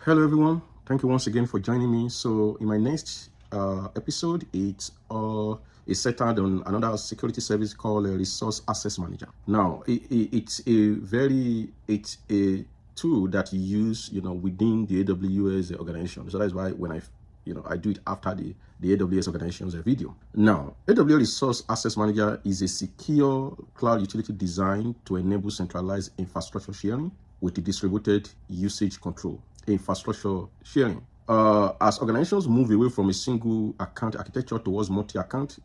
Hello everyone, thank you once again for joining me. So in my next episode, it's centered on another security service called a Resource Access Manager. Now it's a tool that you use within the AWS organization. So that's why when I do it after the AWS Organizations video. Now, AWS Resource Access Manager is a secure cloud utility designed to enable centralized infrastructure sharing with the distributed usage control. Infrastructure sharing. As organizations move away from a single account architecture towards multi-account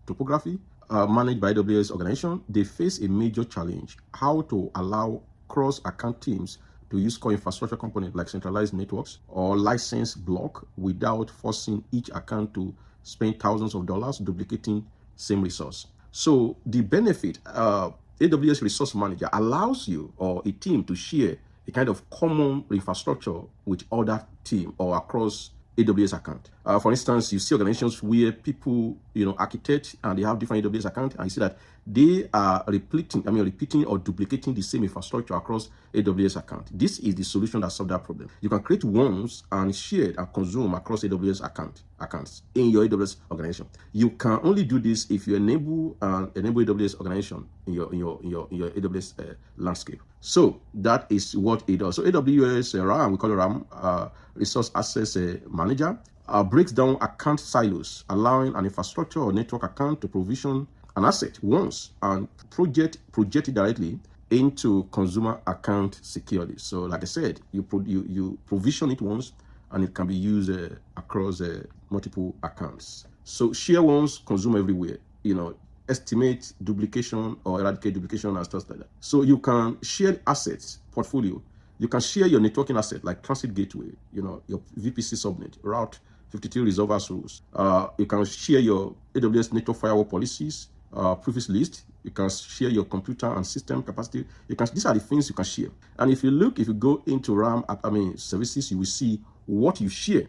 topography managed by AWS Organization, they face a major challenge: how to allow cross-account teams to use core infrastructure components like centralized networks or license block without forcing each account to spend thousands of dollars duplicating same resource. So the benefit, AWS Resource Manager allows you or a team to share a kind of common infrastructure with other team or across AWS account. For instance, you see organizations where people, architect and they have different AWS account, and you see that they are repeating or duplicating the same infrastructure across AWS account. This is the solution that solves that problem. You can create ones and share and consume across AWS accounts in your AWS organization. You can only do this if you enable AWS organization in your AWS landscape. So that is what it does. So AWS RAM, we call it RAM, Resource Access Manager, breaks down account silos, allowing an infrastructure or network account to provision an asset once and project it directly into consumer account securely. So like I said, you provision it once and it can be used across multiple accounts. So share once, consume everywhere, estimate duplication or eradicate duplication and stuff like that. So you can share assets, portfolio. You can share your networking asset like transit gateway, your VPC subnet, route 53 resolvers rules. You can share your AWS network firewall policies, previous list. You can share your computer and system capacity. These are the things you can share. And if you go into RAM, services, you will see what you share,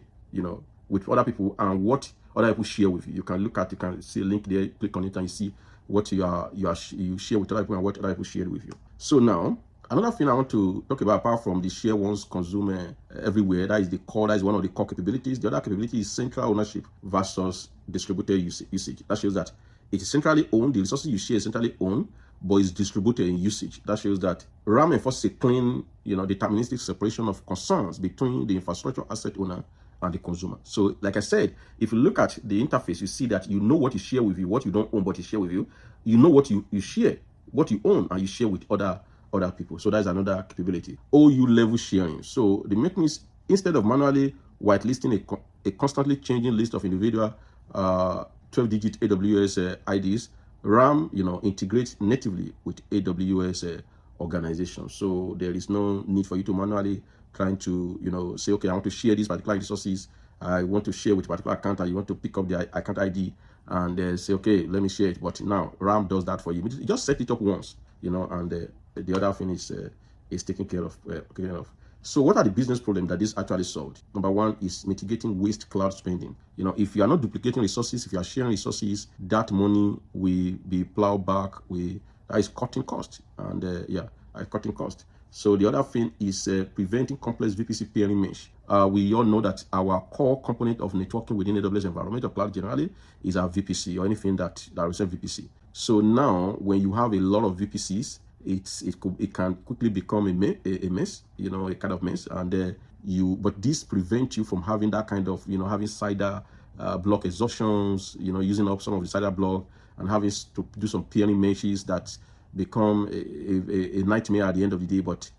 with other people and what other people share with you. You can see a link there, click on it, and you see what you share with other people and what other people share with you. So now, another thing I want to talk about, apart from the share ones, consume everywhere, that is one of the core capabilities. The other capability is central ownership versus distributed usage. That shows that it is centrally owned. The resources you share is centrally owned, but it's distributed in usage. That shows that RAM enforces a clean, deterministic separation of concerns between the infrastructure asset owner and the consumer. So like I said, if you look at the interface, you see that you know what you share with you, what you don't own but you share with you. You know what you share, what you own, and you share with other people. So that's another capability. OU level sharing. So the mechanism, instead of manually whitelisting a constantly changing list of individual 12-digit AWS IDs, RAM integrates natively with AWS Organization. So there is no need for you to manually trying to say, okay, I want to share these particular resources, I want to share with a particular account, and you want to pick up the account ID and say, okay, let me share it. But now RAM does that for you. You just set it up once, and the other thing is taken care of. So what are the business problems that this actually solved? Number one is mitigating waste cloud spending. If you are not duplicating resources, if you are sharing resources, that money will be plowed back. That is cutting cost, and cutting cost. So the other thing is preventing complex VPC peering mesh. We all know that our core component of networking within AWS environment or cloud generally is our VPC or anything that represents VPC. So now when you have a lot of VPCs, it can quickly become a mess, a kind of mess, and but this prevents you from having that kind of having CIDR block exhaustions, using up some of the CIDR block and having to do some peering meshes that become a nightmare at the end of the day. But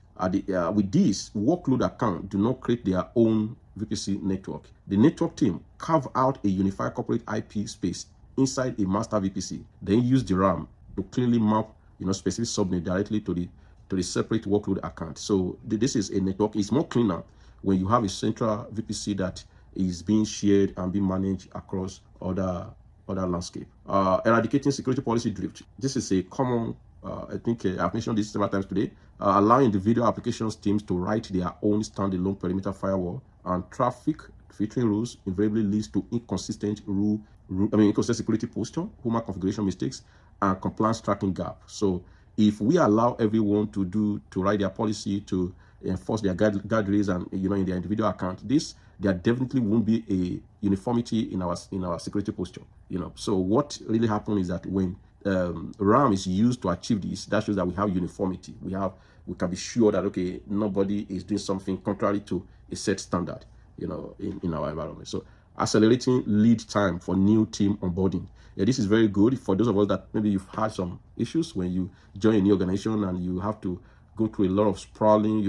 with this workload account do not create their own VPC network. The network team carve out a unified corporate IP space inside a master VPC, then use the RAM to clearly map specific subnet directly to the separate workload account. So this is a network. It's more cleaner when you have a central VPC that is being shared and being managed across other landscape. Eradicating security policy drift. This is a common, I think I've mentioned this several times today, allowing individual applications teams to write their own standalone perimeter firewall, and traffic filtering rules invariably leads to inconsistent inconsistent security posture, human configuration mistakes, and compliance tracking gap. So if we allow everyone to write their policy, to enforce their guardrails and in their individual account, there definitely won't be a uniformity in our security posture. So what really happens is that when RAM is used to achieve this, that shows that we have uniformity. We can be sure that, okay, nobody is doing something contrary to a set standard, in our environment. So accelerating lead time for new team onboarding. Yeah, this is very good for those of us that maybe you've had some issues when you join a new organization and you have to go through a lot of sprawling,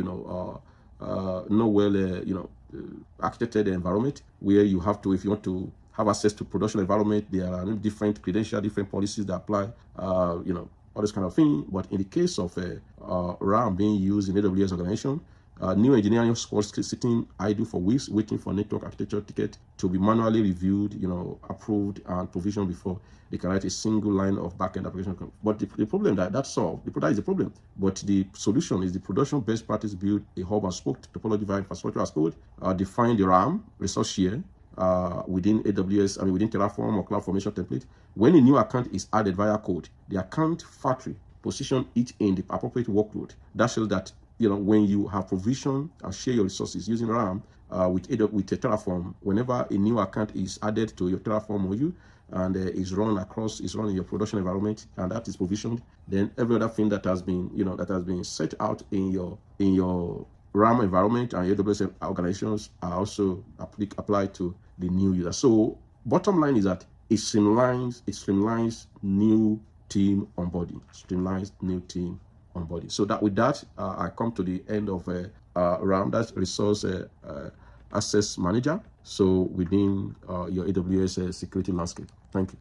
architected environment where you have to, if you want to have access to production environment, there are different credentials, different policies that apply, all this kind of thing. But in the case of RAM being used in AWS Organization, new engineering squads sitting idle for weeks waiting for network architecture ticket to be manually reviewed, approved and provisioned before they can write a single line of backend application. But the problem that's solved, the product is the problem. But the solution is the production best practice: build a hub and spoke topology via infrastructure as code, define the RAM resource share within AWS, within Terraform or CloudFormation template. When a new account is added via code, the account factory position it in the appropriate workload. That shows that when you have provision and share your resources using RAM with Terraform, whenever a new account is added to your Terraform module and is run in your production environment, and that is provisioned, then every other thing that has been set out in your RAM environment and AWS organizations are also applied to the new user. So bottom line is that it streamlines new team onboarding. So that with that, I come to the end of RAM, that's Resource Access Manager. So within your AWS security landscape. Thank you.